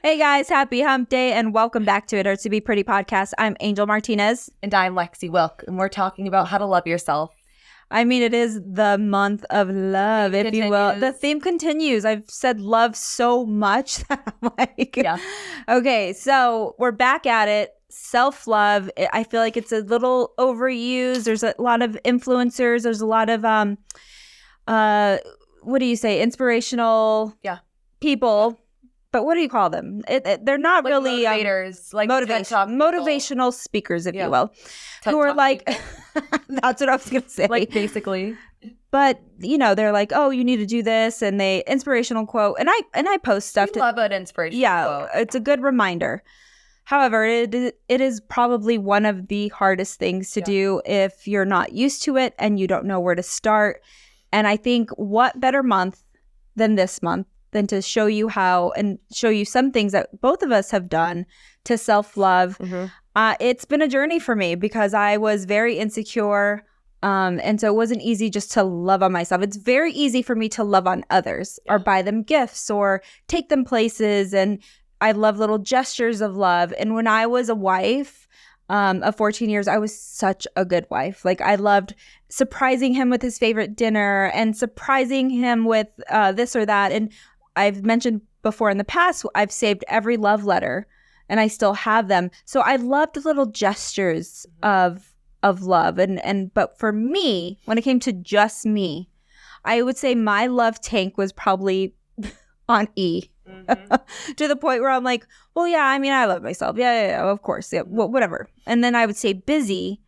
Hey guys, happy hump day and welcome back to It Hurts to Be Pretty podcast. I'm Angel Martinez. And I'm Lexi Wilk, and we're talking about how to love yourself. I mean, it is the month of love, if you will. The theme continues. I've said love so much that I'm like, Yeah. Okay, so we're back at it. Self-love. I feel like it's a little overused. There's a lot of influencers. There's a lot of, what do you say? Inspirational people. But what do you call them? They're not like really motivators, like motivational speakers, if you will, TED who are like, that's what I was going to say. Like basically. But, you know, they're like, oh, you need to do this. And they inspirational quote. And I post stuff. Love an inspirational quote. It's a good reminder. However, it is probably one of the hardest things to do if you're not used to it and you don't know where to start. And I think what better month than this month than to show you how and show you some things that both of us have done to self-love. Mm-hmm. It's been a journey for me because I was very insecure. And so it wasn't easy just to love on myself. It's very easy for me to love on others or buy them gifts or take them places. And I love little gestures of love. And when I was a wife of 14 years, I was such a good wife. Like I loved surprising him with his favorite dinner and surprising him with this or that. And I've mentioned before in the past, I've saved every love letter and I still have them. So I loved little gestures of love. But for me, when it came to just me, I would say my love tank was probably on E. Mm-hmm. To the point where I'm like, well, yeah, I mean, I love myself. Yeah, of course. Yeah, whatever. And then I would say busy,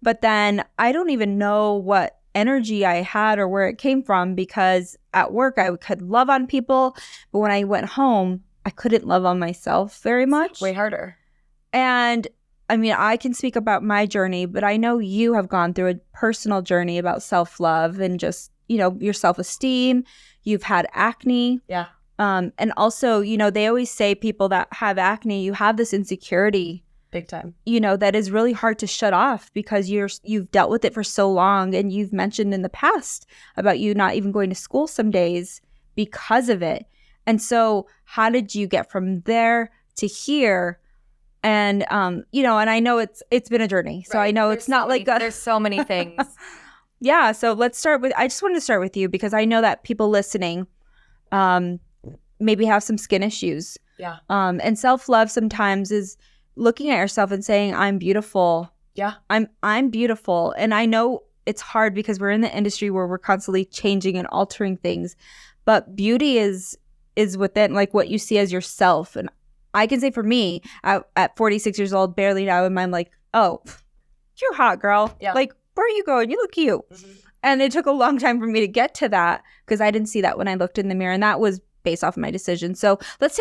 but then I don't even know what energy I had or where it came from because at work I could love on people, but when I went home, I couldn't love on myself very much. Way harder. And I mean, I can speak about my journey, but I know you have gone through a personal journey about self-love and just, you know, your self-esteem. You've had acne. Yeah. And also, you know, they always say people that have acne, you have this insecurity. Big time. You know, that is really hard to shut off because you've dealt with it for so long. And you've mentioned in the past about you not even going to school some days because of it. And so how did you get from there to here? And, you know, and I know it's been a journey. So I know there's there's so many things. Yeah. So let's start with, I just wanted to start with you because I know that people listening maybe have some skin issues. Yeah. And self-love sometimes is looking at yourself and saying, I'm beautiful. Yeah. I'm beautiful. And I know it's hard because we're in the industry where we're constantly changing and altering things. But beauty is within like what you see as yourself. And I can say for me, at 46 years old, barely now in mind, like, oh, you're hot, girl. Yeah. Like, where are you going? You look cute. Mm-hmm. And it took a long time for me to get to that because I didn't see that when I looked in the mirror. And that was based off of my decision. So let's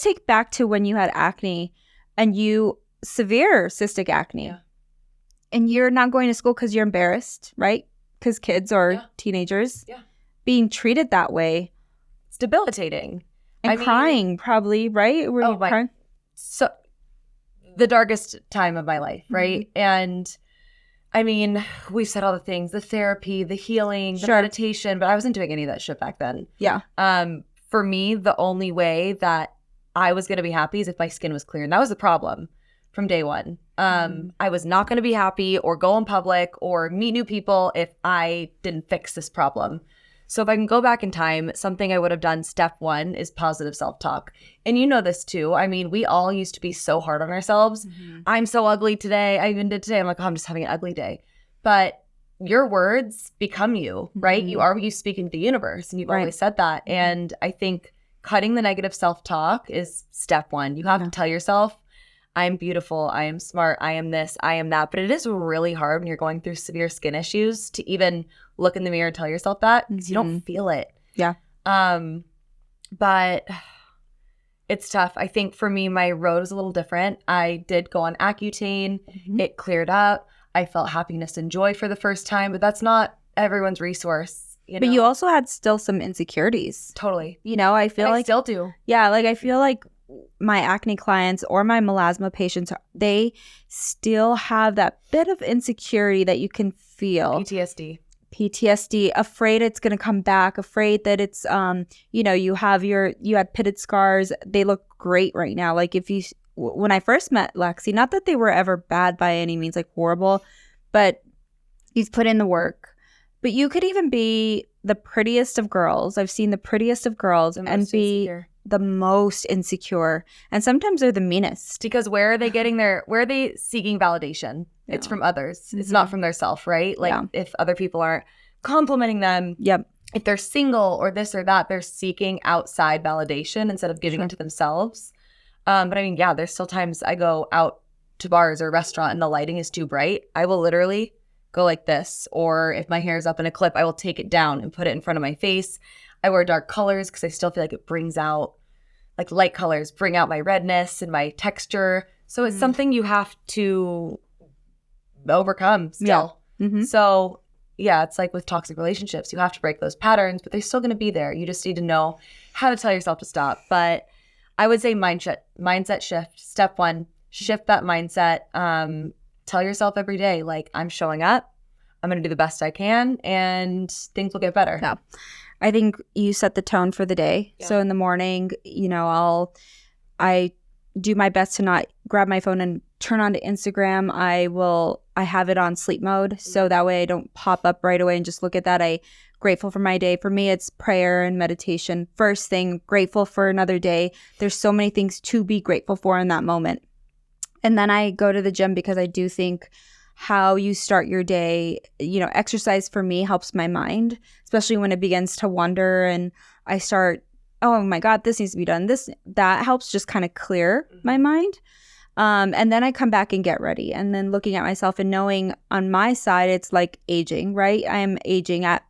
take back to when you had acne and you severe cystic acne. Yeah. And you're not going to school because you're embarrassed, right? Because kids or teenagers being treated that way. It's debilitating. And crying probably, right? Were you crying? So the darkest time of my life, right? Mm-hmm. And I mean, we said all the things, the therapy, the healing, the meditation, but I wasn't doing any of that shit back then. Yeah. For me, the only way that I was going to be happy is if my skin was clear. And that was the problem from day one. I was not going to be happy or go in public or meet new people if I didn't fix this problem. So if I can go back in time, something I would have done, step one, is positive self-talk. And you know this too. I mean, we all used to be so hard on ourselves. Mm-hmm. I'm so ugly today. I even did today. I'm like, oh, I'm just having an ugly day. But your words become you, right? Mm-hmm. You speak into the universe. And you've always said that. And I think cutting the negative self-talk is step one. You have to tell yourself, I'm beautiful, I am smart, I am this, I am that. But it is really hard when you're going through severe skin issues to even look in the mirror and tell yourself that because you don't feel it. Yeah. But it's tough. I think for me, my road was a little different. I did go on Accutane. Mm-hmm. It cleared up. I felt happiness and joy for the first time, but that's not everyone's resource. You know? But you also had still some insecurities. Totally. You know, I feel like I still do. Yeah, like I feel like my acne clients or my melasma patients, they still have that bit of insecurity that you can feel. PTSD. PTSD, afraid it's going to come back, afraid that it's, you had pitted scars. They look great right now. Like when I first met Lexi, not that they were ever bad by any means, like horrible, but you've put in the work. But you could even be the prettiest of girls. I've seen the prettiest of girls and be insecure. The most insecure. And sometimes they're the meanest. Because where are they seeking validation? Yeah. It's from others. Mm-hmm. It's not from their self, right? Like if other people aren't complimenting them, if they're single or this or that, they're seeking outside validation instead of giving it to themselves. But I mean, there's still times I go out to bars or restaurant and the lighting is too bright. I will literally go like this. Or if my hair is up in a clip, I will take it down and put it in front of my face. I wear dark colors because I still feel like it brings out, like light colors bring out my redness and my texture. So it's something you have to overcome still. Yeah. Mm-hmm. So it's like with toxic relationships, you have to break those patterns, but they're still going to be there. You just need to know how to tell yourself to stop. But I would say mindset shift. Step 1, shift that mindset. Tell yourself every day, like, I'm showing up, I'm going to do the best I can, and things will get better. Yeah. I think you set the tone for the day. Yeah. So in the morning, I do my best to not grab my phone and turn on to Instagram. I have it on sleep mode. So that way I don't pop up right away and just look at that. I grateful for my day. For me, it's prayer and meditation. First thing, grateful for another day. There's so many things to be grateful for in that moment. And then I go to the gym because I do think how you start your day, exercise for me helps my mind, especially when it begins to wander and I start, oh my God, this needs to be done. That helps just kind of clear my mind. And then I come back and get ready. And then looking at myself and knowing on my side, it's like aging, right? I am aging at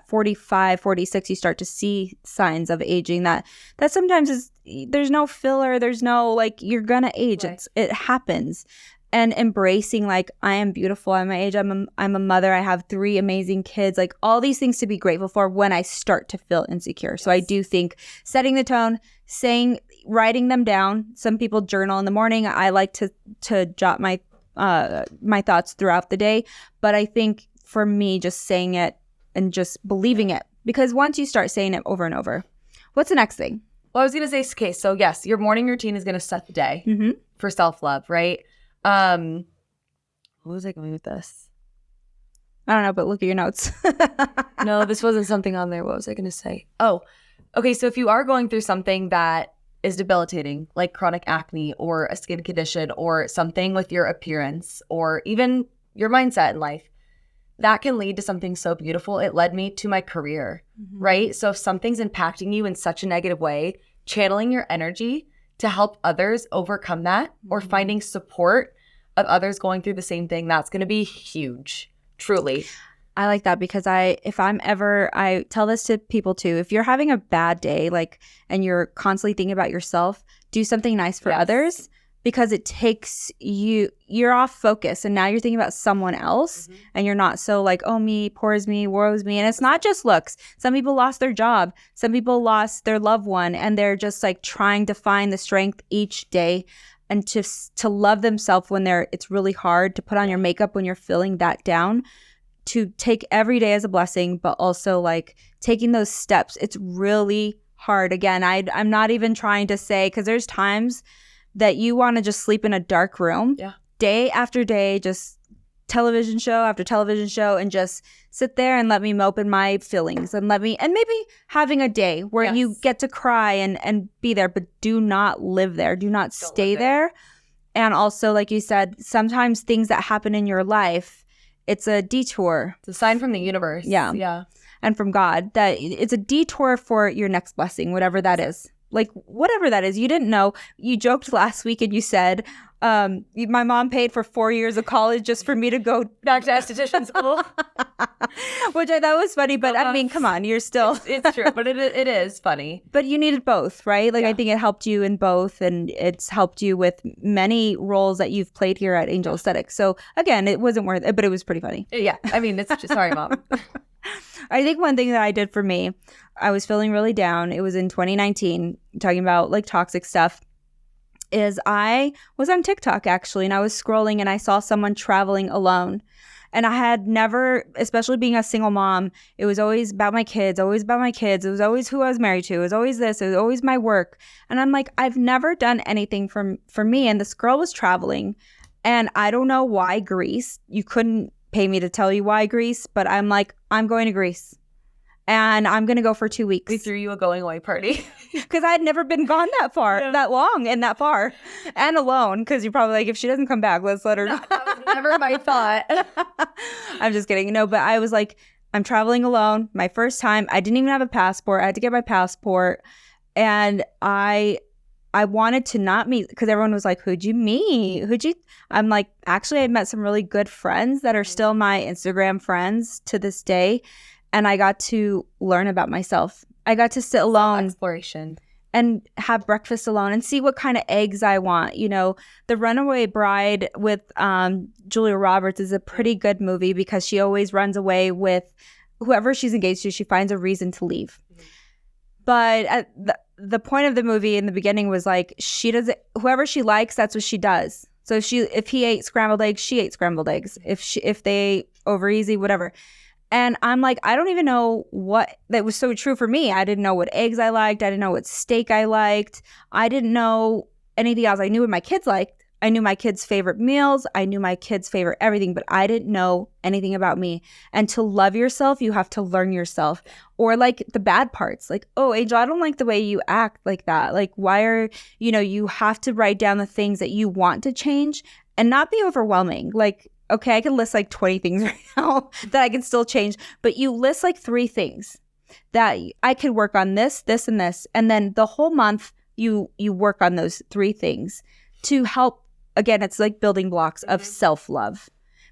45, 46, you start to see signs of aging that sometimes is, there's no filler. There's no, like, you're going to age. Right. It happens. And embracing, like, I am beautiful at my age. I'm a mother. I have 3 amazing kids. Like, all these things to be grateful for when I start to feel insecure. Yes. So I do think setting the tone, writing them down. Some people journal in the morning. I like to jot my thoughts throughout the day. But I think for me, just saying it and just believing it. Because once you start saying it over and over, what's the next thing? Well, I was going to say, okay, so yes, your morning routine is going to set the day for self-love, right? What was I going with this? I don't know, but look at your notes. No, this wasn't something on there. What was I going to say? Oh, okay. So if you are going through something that is debilitating, like chronic acne or a skin condition or something with your appearance or even your mindset in life, that can lead to something so beautiful. It led me to my career, right? So if something's impacting you in such a negative way, channeling your energy to help others overcome that or finding support of others going through the same thing, that's going to be huge, truly. I like that because I tell this to people too. If you're having a bad day, and you're constantly thinking about yourself, do something nice for others because it takes you're off focus and now you're thinking about someone else and you're not so like, oh, me, poor me, woe's me. And it's not just looks. Some people lost their job. Some people lost their loved one and they're just like trying to find the strength each day and to love themselves when it's really hard to put on your makeup when you're feeling that down, to take every day as a blessing, but also like taking those steps. It's really hard. Again, I'm not even trying to say, because there's times that you want to just sleep in a dark room day after day, just television show after television show, and just sit there and let me mope in my feelings and maybe having a day where you get to cry and be there, but do not live there. Do not stay there. And also, like you said, sometimes things that happen in your life, it's a detour. It's a sign from the universe. Yeah. Yeah. And from God that it's a detour for your next blessing, whatever that is. Like, whatever that is. You didn't know. You joked last week and you said, my mom paid for 4 years of college just for me to go back to esthetician school. Which I thought was funny. But I mean, come on, you're still. It's true, but it is funny. But you needed both, right? Like, I think it helped you in both. And it's helped you with many roles that you've played here at Angel Aesthetics. So again, it wasn't worth it, but it was pretty funny. Yeah. I mean, it's just, sorry, Mom. I think one thing that I did for me, I was feeling really down. It was in 2019, talking about like toxic stuff, is I was on TikTok actually, and I was scrolling and I saw someone traveling alone. And I had never, especially being a single mom, it was always about my kids, always about my kids. It was always who I was married to. It was always this. It was always my work. And I'm like, I've never done anything for me. And this girl was traveling. And I don't know why Greece. You couldn't pay me to tell you why Greece. But I'm like, I'm going to Greece. And I'm going to go for 2 weeks. We threw you a going away party. Because I had never been gone that far, that long and that far. And alone. Because you're probably like, if she doesn't come back, let's let her know. That was never my thought. I'm just kidding. No, but I was like, I'm traveling alone. My first time. I didn't even have a passport. I had to get my passport. And I wanted to not meet, because everyone was like, who'd you meet? I'm like, actually, I met some really good friends that are still my Instagram friends to this day. And I got to learn about myself. I got to sit alone. Exploration. And have breakfast alone and see what kind of eggs I want. You know, The Runaway Bride with Julia Roberts is a pretty good movie because she always runs away with whoever she's engaged to. She finds a reason to leave. Mm-hmm. But at the point of the movie in the beginning was like, she does it, whoever she likes, that's what she does. So if he ate scrambled eggs, she ate scrambled eggs. If they ate over easy, whatever. And I'm like, I don't even know what that was so true for me. I didn't know what eggs I liked. I didn't know what steak I liked. I didn't know anything else. I knew what my kids liked. I knew my kids' favorite meals. I knew my kids' favorite everything, but I didn't know anything about me. And to love yourself, you have to learn yourself. Or like the bad parts, like, oh, Angel, I don't like the way you act like that. Like, why are, you have to write down the things that you want to change and not be overwhelming. Like, okay, I can list like 20 things right now that I can still change, but you list like 3 things that I could work on this, this, and this. And then the whole month you work on those 3 things to help. Again, it's like building blocks of self-love,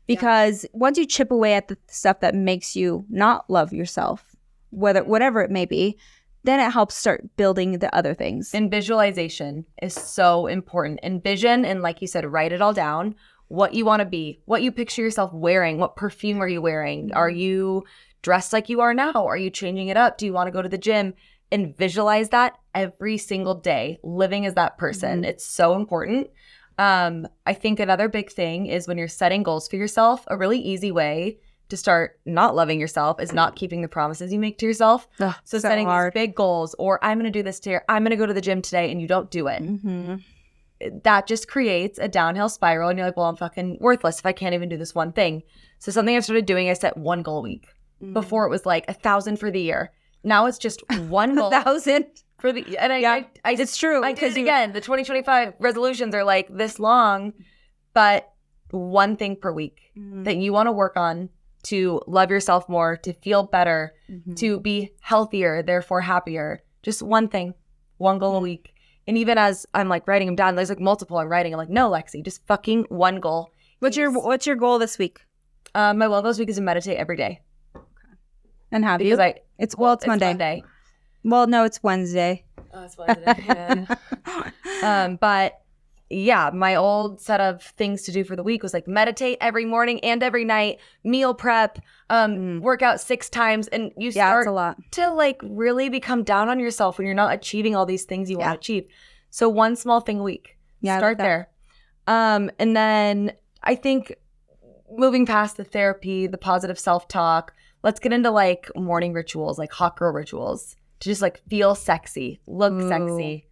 because once you chip away at the stuff that makes you not love yourself, whatever it may be, then it helps start building the other things. And visualization is so important. Envision, and like you said, write it all down. What you want to be, what you picture yourself wearing, what perfume are you wearing? Are you dressed like you are now? Are you changing it up? Do you want to go to the gym? And visualize that every single day, living as that person. Mm-hmm. It's so important. I think another big thing is when you're setting goals for yourself, a really easy way to start not loving yourself is not keeping the promises you make to yourself. Ugh, so setting these big goals, or I'm going to do this today, or I'm going to go to the gym today, and you don't do it. Mm-hmm. That just creates a downhill spiral, and you're like, well, I'm fucking worthless if I can't even do this one thing. So something I've started doing, I set 1 goal a week. Before it was like 1,000 for the year. Now it's just 1 goal. 1,000 for the, and it's true. Because again, the 2025 resolutions are like this long, but 1 thing per week that you want to work on to love yourself more, to feel better, to be healthier, therefore happier. Just 1 thing, 1 goal a week. And even as I'm like writing them down, there's like multiple I'm writing. I'm like, no, Lexi, just fucking 1 goal. What's your goal this week? My goal this week is to meditate every day. Okay. And have because you? It's Monday. Well, no, it's Wednesday. Oh, it's Wednesday. Yeah. But yeah, my old set of things to do for the week was like meditate every morning and every night, meal prep, work out 6 times, and you start a lot. To like really become down on yourself when you're not achieving all these things you want to achieve. So 1 small thing a week. Yeah, start there. And then I think moving past the therapy, the positive self-talk, let's get into like morning rituals, like hot girl rituals, to just like feel sexy, look sexy.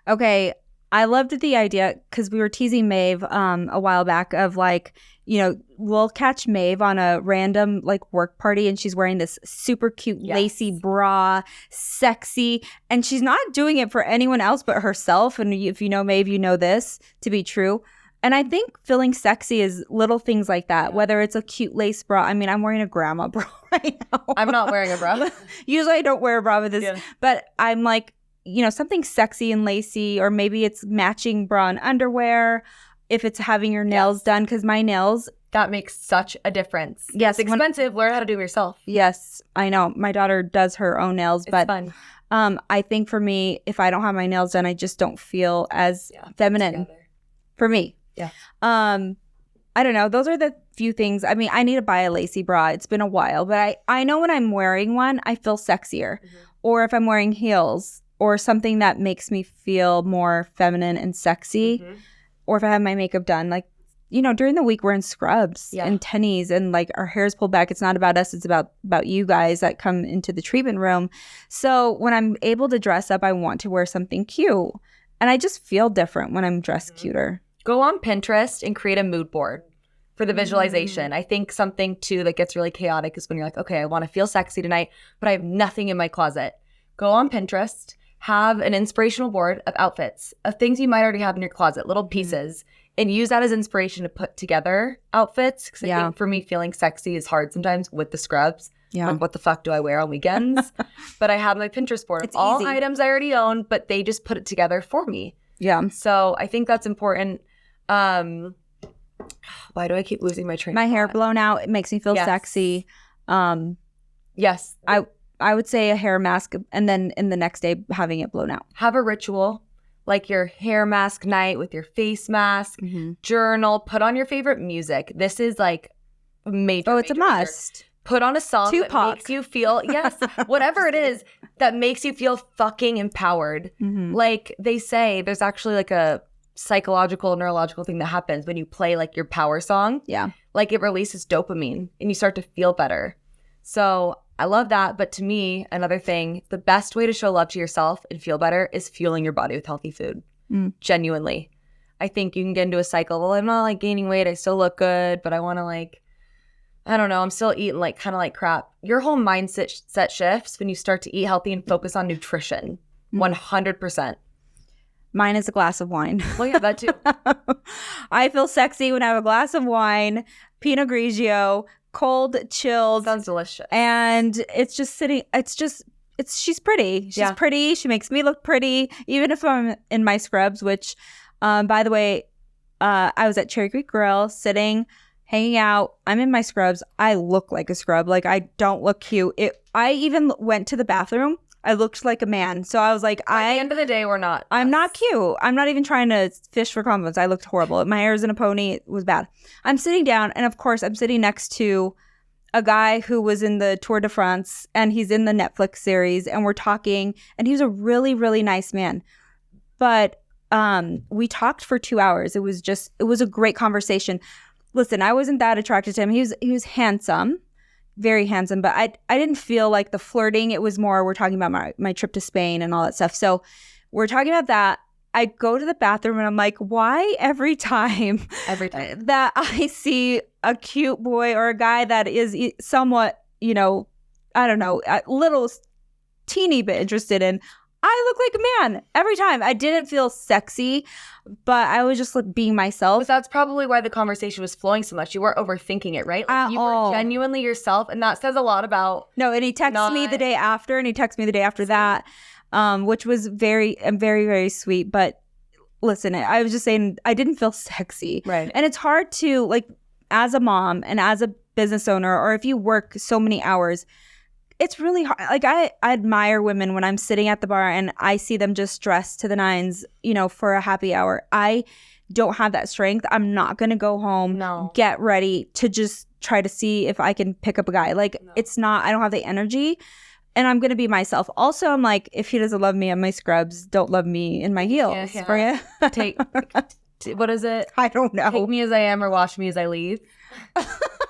Okay. I loved the idea because we were teasing Maeve a while back of like, we'll catch Maeve on a random like work party and she's wearing this super cute lacy bra, sexy, and she's not doing it for anyone else but herself. And if you know Maeve, you know this to be true. And I think feeling sexy is little things like that, whether it's a cute lace bra. I mean, I'm wearing a grandma bra right now. I'm not wearing a bra. Usually I don't wear a bra with this, but I'm like, something sexy and lacy, or maybe it's matching bra and underwear if it's having your nails done, because my nails. That makes such a difference. Yes. It's expensive. Learn how to do them yourself. Yes, I know. My daughter does her own nails, but fun. I think for me, if I don't have my nails done, I just don't feel as feminine for me. Yeah. I don't know. Those are the few things. I mean, I need to buy a lacy bra. It's been a while, but I know when I'm wearing one, I feel sexier. Or if I'm wearing heels, or something that makes me feel more feminine and sexy, or if I have my makeup done, like during the week we're in scrubs and tennies and like our hair is pulled back. It's not about us. It's about you guys that come into the treatment room. So when I'm able to dress up, I want to wear something cute. And I just feel different when I'm dressed cuter. Go on Pinterest and create a mood board for the visualization. I think something too that gets really chaotic is when you're like, okay, I want to feel sexy tonight, but I have nothing in my closet. Go on Pinterest, have an inspirational board of outfits, of things you might already have in your closet, little pieces, and use that as inspiration to put together outfits. Because I think for me, feeling sexy is hard sometimes with the scrubs. Yeah. Like, what the fuck do I wear on weekends? But I have my Pinterest board of all items I already own, but they just put it together for me. Yeah. So I think that's important. Why do I keep losing my train of thought? My hair blown out. It makes me feel sexy. Yes. I would say a hair mask, and then in the next day having it blown out. Have a ritual, like your hair mask night with your face mask, journal, put on your favorite music. This is like major. Oh, it's a must. Put on a song Tupac. that makes you feel, whatever it is that makes you feel fucking empowered. Like they say, there's actually like a psychological, neurological thing that happens when you play like your power song. Yeah. Like it releases dopamine and you start to feel better. So I love that. But to me, another thing, the best way to show love to yourself and feel better is fueling your body with healthy food. Genuinely. I think you can get into a cycle. Well, I'm not like gaining weight. I still look good, but I want to like, I don't know. I'm still eating like kind of like crap. Your whole mindset shifts when you start to eat healthy and focus on nutrition. 100%. Mine is a glass of wine. Well, yeah, that too. I feel sexy when I have a glass of wine, Pinot Grigio, cold, chilled. Sounds delicious. And it's just sitting, she's pretty. She's pretty. She makes me look pretty, even if I'm in my scrubs, which, by the way, I was at Cherry Creek Grill sitting, hanging out. I'm in my scrubs. I look like a scrub. Like, I don't look cute. I even went to the bathroom. I looked like a man. So I was like, at the end of the day, we're not. I'm not cute. I'm not even trying to fish for compliments. I looked horrible. My hair was in a pony. It was bad. I'm sitting down, and of course, I'm sitting next to a guy who was in the Tour de France, and he's in the Netflix series, and we're talking, and he was a really, really nice man. But we talked for 2 hours. It was a great conversation. Listen, I wasn't that attracted to him. He was handsome. Very handsome, but I didn't feel like the flirting. It was more, we're talking about my trip to Spain and all that stuff. So we're talking about that. I go to the bathroom and I'm like, why every time that I see a cute boy or a guy that is somewhat, I don't know, a little teeny bit interested in, I look like a man every time. I didn't feel sexy, but I was just like being myself. But that's probably why the conversation was flowing so much. You weren't overthinking it, right? Like you were genuinely yourself, and that says a lot about. No, and he texted me the day after, and he texted me the day after that, which was very, very, very sweet. But listen, I was just saying I didn't feel sexy, right? And it's hard to, like, as a mom and as a business owner, or if you work so many hours. It's really hard. Like, I admire women when I'm sitting at the bar and I see them just dressed to the nines, for a happy hour. I don't have that strength. I'm not going to go home, get ready to just try to see if I can pick up a guy. Like, it's not, I don't have the energy, and I'm going to be myself. Also, I'm like, if he doesn't love me in my scrubs, don't love me in my heels. Yeah. What is it? I don't know. Take me as I am or wash me as I leave.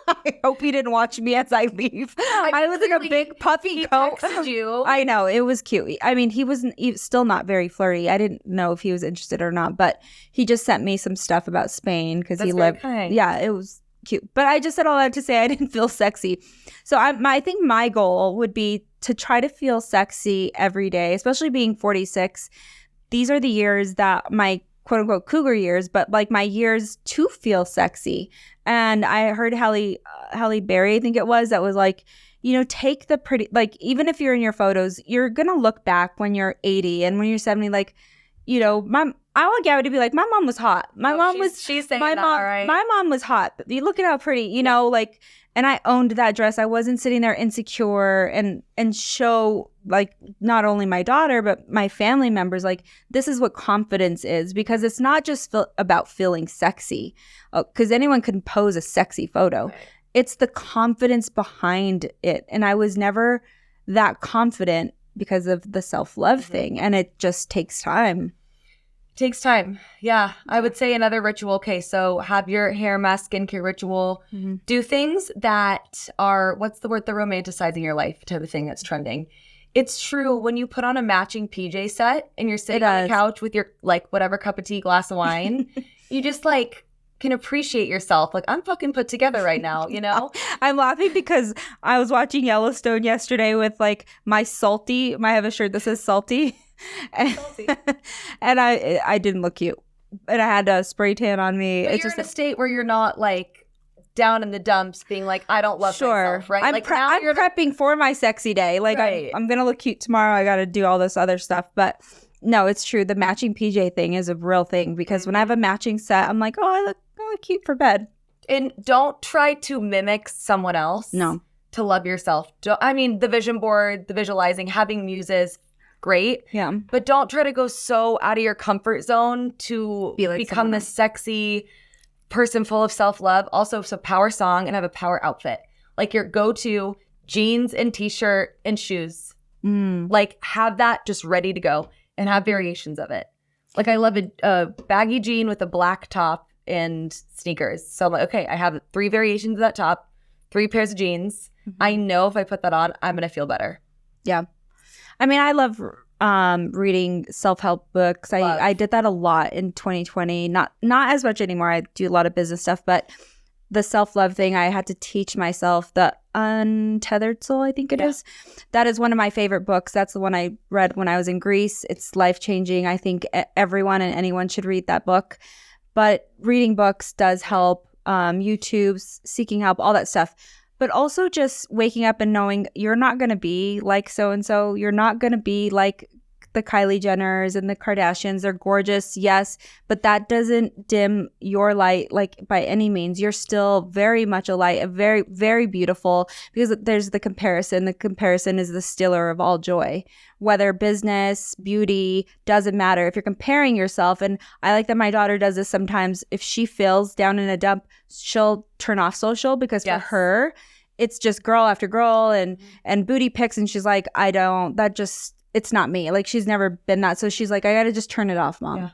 I hope he didn't watch me as I leave. I was like a big puffy coat. Texted you. I know. It was cute. I mean, he was still not very flirty. I didn't know if he was interested or not, but he just sent me some stuff about Spain because he lived. Kind. Yeah, it was cute. But I just said all that to say I didn't feel sexy. So I think my goal would be to try to feel sexy every day, especially being 46. These are the years that my quote unquote cougar years, but like my years to feel sexy. And I heard Halle Berry, I think it was, that was like, take the pretty, like, even if you're in your photos, you're going to look back when you're 80 and when you're 70, like, I want Gabby to be like, my mom was hot. She's saying that, all right. My mom was hot. You look at how pretty, like, and I owned that dress. I wasn't sitting there insecure and show, like, not only my daughter, but my family members, like, this is what confidence is, because it's not just about feeling sexy, because anyone can pose a sexy photo. Right. It's the confidence behind it. And I was never that confident because of the self-love thing. And it just takes time. Takes time. Yeah. I would say another ritual. Okay. So have your hair mask, skincare ritual. Mm-hmm. Do things that are, what's the word, the romanticizing your life type of thing that's trending. It's true. When you put on a matching PJ set and you're sitting on the couch with your like whatever cup of tea, glass of wine, you just like can appreciate yourself. Like, I'm fucking put together right now, you know? I'm laughing because I was watching Yellowstone yesterday with like my salty. I have a shirt that says salty. And, and I didn't look cute. And I had a spray tan on me. But it's you're just in a state where you're not like down in the dumps being like, I don't love myself, right? I'm, like I'm prepping for my sexy day. Like Right. I'm going to look cute tomorrow. I got to do all this other stuff. But no, it's true. The matching PJ thing is a real thing because when I have a matching set, I'm like, oh, I look cute for bed. And don't try to mimic someone else. No. To love yourself. I mean, the vision board, the visualizing, having muses, great. Yeah. But don't try to go so out of your comfort zone to become this sexy person full of self-love. Also, so power song and have a power outfit. Like your go-to jeans and t-shirt and shoes. Like have that just ready to go and have variations of it. Like I love a baggy jean with a black top and sneakers. So I'm like, okay, I have 3 variations of that top, 3 pairs of jeans. I know if I put that on, I'm going to feel better. Yeah. I mean, I love reading self-help books. I did that a lot in 2020. Not as much anymore. I do a lot of business stuff, but the self-love thing, I had to teach myself. The Untethered Soul, I think it is. That is one of my favorite books. That's the one I read when I was in Greece. It's life-changing. I think everyone and anyone should read that book. But reading books does help. YouTube, seeking help, all that stuff. But also just waking up and knowing you're not going to be like so-and-so. You're not going to be like the Kylie Jenners and the Kardashians. They're gorgeous, yes, but that doesn't dim your light like by any means. You're still very much a light, a very, very beautiful, because there's the comparison. The comparison is the stiller of all joy. Whether business, beauty, doesn't matter. If you're comparing yourself, and I like that my daughter does this sometimes, if she feels down in a dump, she'll turn off social because for her, it's just girl after girl and booty pics. And she's like, it's not me. Like she's never been that. So she's like, I got to just turn it off, Mom. Yeah.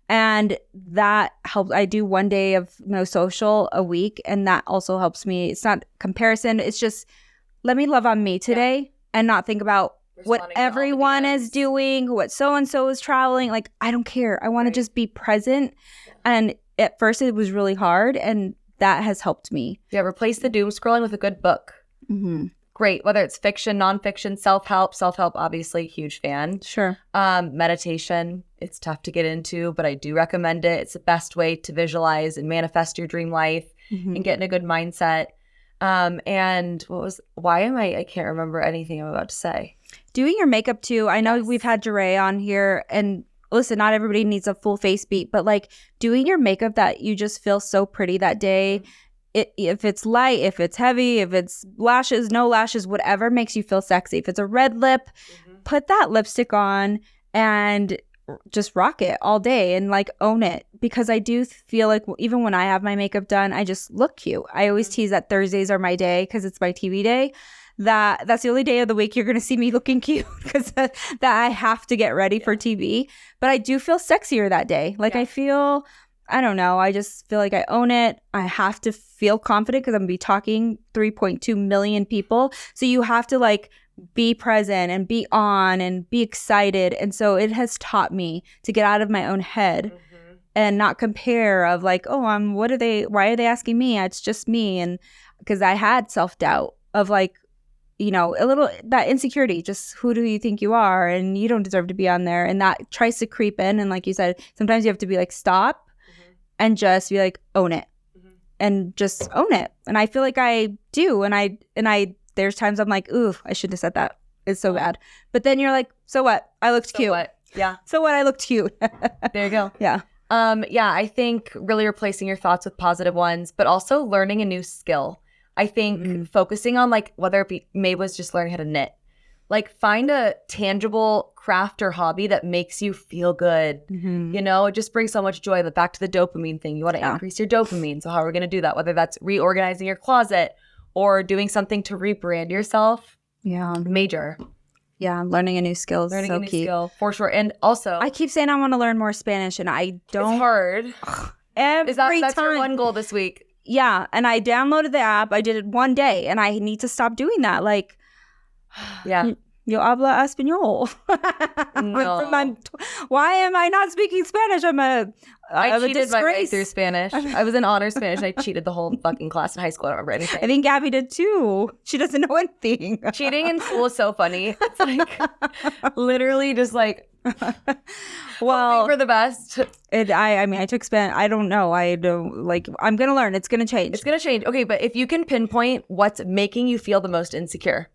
And that helps. I do 1 day of no social a week. And that also helps me. It's not comparison. It's just, let me love on me today and not think about what everyone is doing, what so-and-so is traveling. Like, I don't care. I want to just be present. And at first it was really hard. And that has helped me. Yeah. Replace the doom scrolling with a good book. Mm-hmm. Great. Whether it's fiction, nonfiction, self-help, obviously, huge fan. Sure. Meditation, it's tough to get into, but I do recommend it. It's the best way to visualize and manifest your dream life and get in a good mindset. And I can't remember anything I'm about to say. Doing your makeup too. I know we've had Jeray on here, and listen, not everybody needs a full face beat, but like doing your makeup that you just feel so pretty that day. If it's light, if it's heavy, if it's lashes, no lashes, whatever makes you feel sexy. If it's a red lip, put that lipstick on and just rock it all day and like own it. Because I do feel like even when I have my makeup done, I just look cute. I always tease that Thursdays are my day because it's my TV day. That's the only day of the week you're going to see me looking cute because that I have to get ready for TV. But I do feel sexier that day. Like I don't know. I just feel like I own it. I have to feel confident because I'm going to be talking 3.2 million people. So you have to like be present and be on and be excited. And so it has taught me to get out of my own head and not compare of like, oh, why are they asking me? It's just me. And because I had self-doubt of like, you know, a little that insecurity, just who do you think you are? And you don't deserve to be on there. And that tries to creep in. And like you said, sometimes you have to be like, stop. And just be like, own it. And just own it. And I feel like I do. And I there's times I'm like, ooh, I shouldn't have said that. It's so bad. But then you're like, so what? I looked cute. What? Yeah. So what? I looked cute. There you go. Yeah. I think really replacing your thoughts with positive ones, but also learning a new skill. I think focusing on like whether it be May was just learning how to knit. Like find a tangible craft or hobby that makes you feel good. You know, it just brings so much joy. But back to the dopamine thing, you want to increase your dopamine. So how are we going to do that? Whether that's reorganizing your closet or doing something to rebrand yourself. Yeah. Major. Yeah, learning a new skill is Learning so a new key. skill for sure. And also, I keep saying I want to learn more Spanish, and I don't. it's hard. Every That's time. your one goal this week? Yeah, and I downloaded the app. I did it one day, and I need to stop doing that. Like, Yeah. yo habla español. No. Why am I not speaking Spanish? I I'm a cheated my way disgrace. through Spanish. I was in honors Spanish. And I cheated the whole fucking class in high school. I don't remember anything. I think Gabby did too. She doesn't know anything. Cheating in school is so funny. It's like literally just like well for the best. I mean I took Spanish. I don't know. I don't like. I'm gonna learn. It's gonna change. It's gonna change. Okay, but if you can pinpoint what's making you feel the most insecure,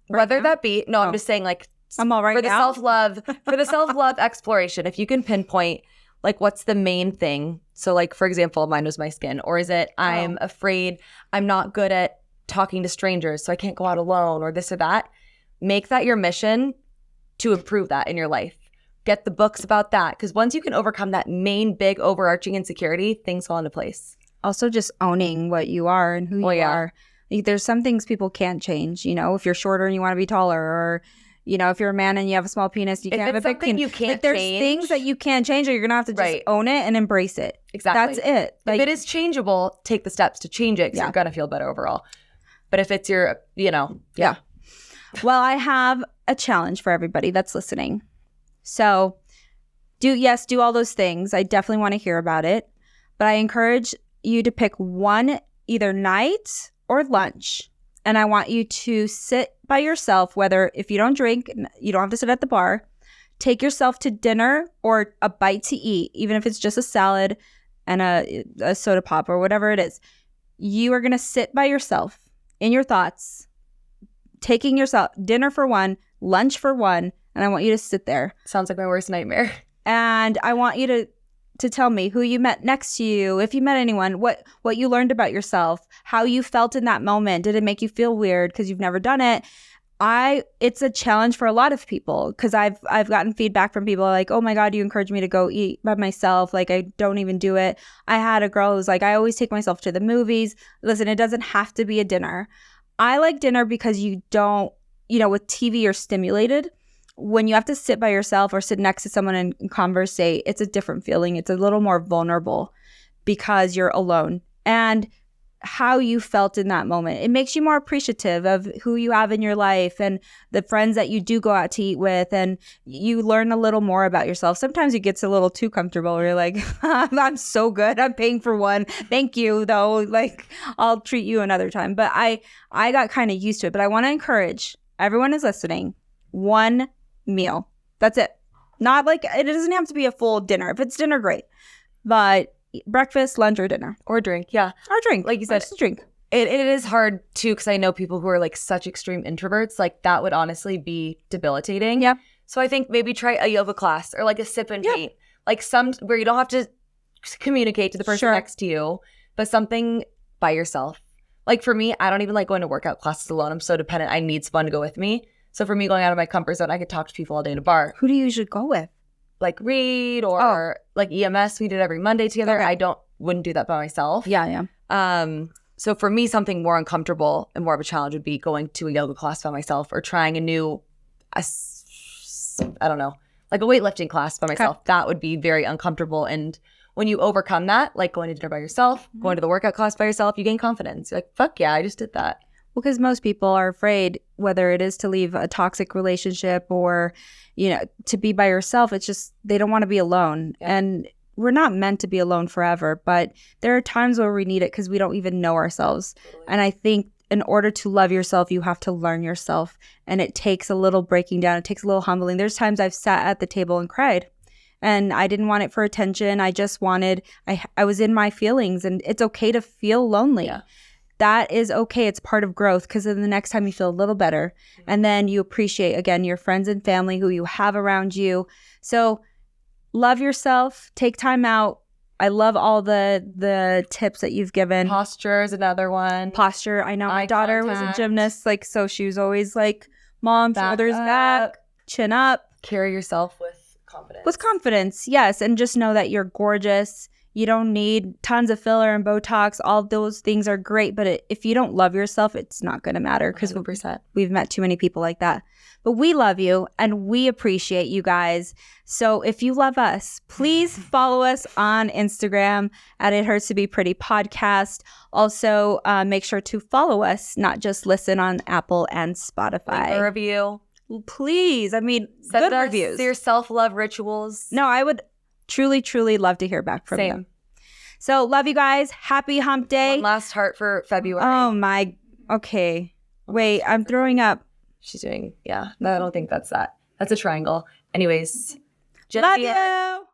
whether that be I'm just saying like I'm all right for the now. self-love exploration. If you can pinpoint like what's the main thing. So like for example, mine was my skin, or is it I'm afraid I'm not good at talking to strangers, so I can't go out alone, or this or that. Make that your mission to improve that in your life. Get the books about that, because once you can overcome that main big overarching insecurity, things fall into place. Also just owning what you are and who you are. Like, there's some things people can't change. You know, if you're shorter and you want to be taller, or you know, if you're a man and you have a small penis, you can't have a big penis. You can't like, there's things that you can't change, or you're gonna have to just own it and embrace it. Exactly. That's it. Like, if it is changeable, take the steps to change it, because you're gonna feel better overall. But if it's your, yeah. Well, I have a challenge for everybody that's listening. So do all those things. I definitely want to hear about it. But I encourage you to pick one, either night or lunch. And I want you to sit by yourself, whether if you don't drink, you don't have to sit at the bar. Take yourself to dinner or a bite to eat, even if it's just a salad and a soda pop or whatever it is. You are going to sit by yourself in your thoughts, taking yourself dinner for one, lunch for one, and I want you to sit there. Sounds like my worst nightmare. And I want you to tell me who you met next to you, if you met anyone, what you learned about yourself, how you felt in that moment. Did it make you feel weird because you've never done it? It's a challenge for a lot of people, because I've gotten feedback from people like, oh my God, you encouraged me to go eat by myself. Like, I don't even do it. I had a girl who was like, I always take myself to the movies. Listen, it doesn't have to be a dinner. I like dinner because you don't, with TV you're stimulated. When you have to sit by yourself or sit next to someone and conversate, it's a different feeling. It's a little more vulnerable because you're alone. And how you felt in that moment, it makes you more appreciative of who you have in your life and the friends that you do go out to eat with, and you learn a little more about yourself. Sometimes it gets a little too comfortable where you're like, I'm so good, I'm paying for one, thank you though, like I'll treat you another time. But I got kind of used to it. But I want to encourage everyone who's listening, one meal, that's it. Not like, it doesn't have to be a full dinner. If it's dinner, great, but breakfast, lunch, or dinner. Or drink, yeah. Or drink. Like you said, just drink. It is hard, too, because I know people who are, like, such extreme introverts. Like, that would honestly be debilitating. Yeah. So I think maybe try a yoga class or, like, a sip and paint. Like, some where you don't have to communicate to the person next to you, but something by yourself. Like, for me, I don't even like going to workout classes alone. I'm so dependent. I need someone to go with me. So for me, going out of my comfort zone, I could talk to people all day in a bar. Who do you usually go with? Like Reed or like EMS, we did every Monday together. Okay. Wouldn't do that by myself. Yeah. So for me, something more uncomfortable and more of a challenge would be going to a yoga class by myself, or trying a new, I don't know, like a weightlifting class by myself. Okay. That would be very uncomfortable. And when you overcome that, like going to dinner by yourself, going to the workout class by yourself, you gain confidence. You're like, fuck yeah, I just did that. Well, because most people are afraid, whether it is to leave a toxic relationship or, to be by yourself. It's just they don't want to be alone. Yeah. And we're not meant to be alone forever. But there are times where we need it because we don't even know ourselves. Totally. And I think in order to love yourself, you have to learn yourself. And it takes a little breaking down. It takes a little humbling. There's times I've sat at the table and cried. And I didn't want it for attention. I just wanted, I was in my feelings. And it's okay to feel lonely. Yeah. That is okay. It's part of growth, because then the next time you feel a little better. And then you appreciate, again, your friends and family who you have around you. So love yourself. Take time out. I love all the tips that you've given. Posture is another one. Posture. I know my daughter was a gymnast. Like, so she was always like, Mom, shoulders back, chin up. Carry yourself with confidence. With confidence, yes. And just know that you're gorgeous. You don't need tons of filler and Botox. All those things are great, but if you don't love yourself, it's not going to matter because 100%. we've met too many people like that. But we love you and we appreciate you guys. So if you love us, please follow us on Instagram at It Hurts to Be Pretty Podcast. Also, make sure to follow us, not just listen on Apple and Spotify. Leave a review. Please. I mean, Send good us reviews. your self-love rituals. No, I would truly, truly love to hear back from Same. them. So love you guys. Happy hump day. One last heart for February. Oh my. Okay. Wait, I'm throwing up. She's doing, yeah. No, I don't think that's that. That's a triangle. Anyways. Love you.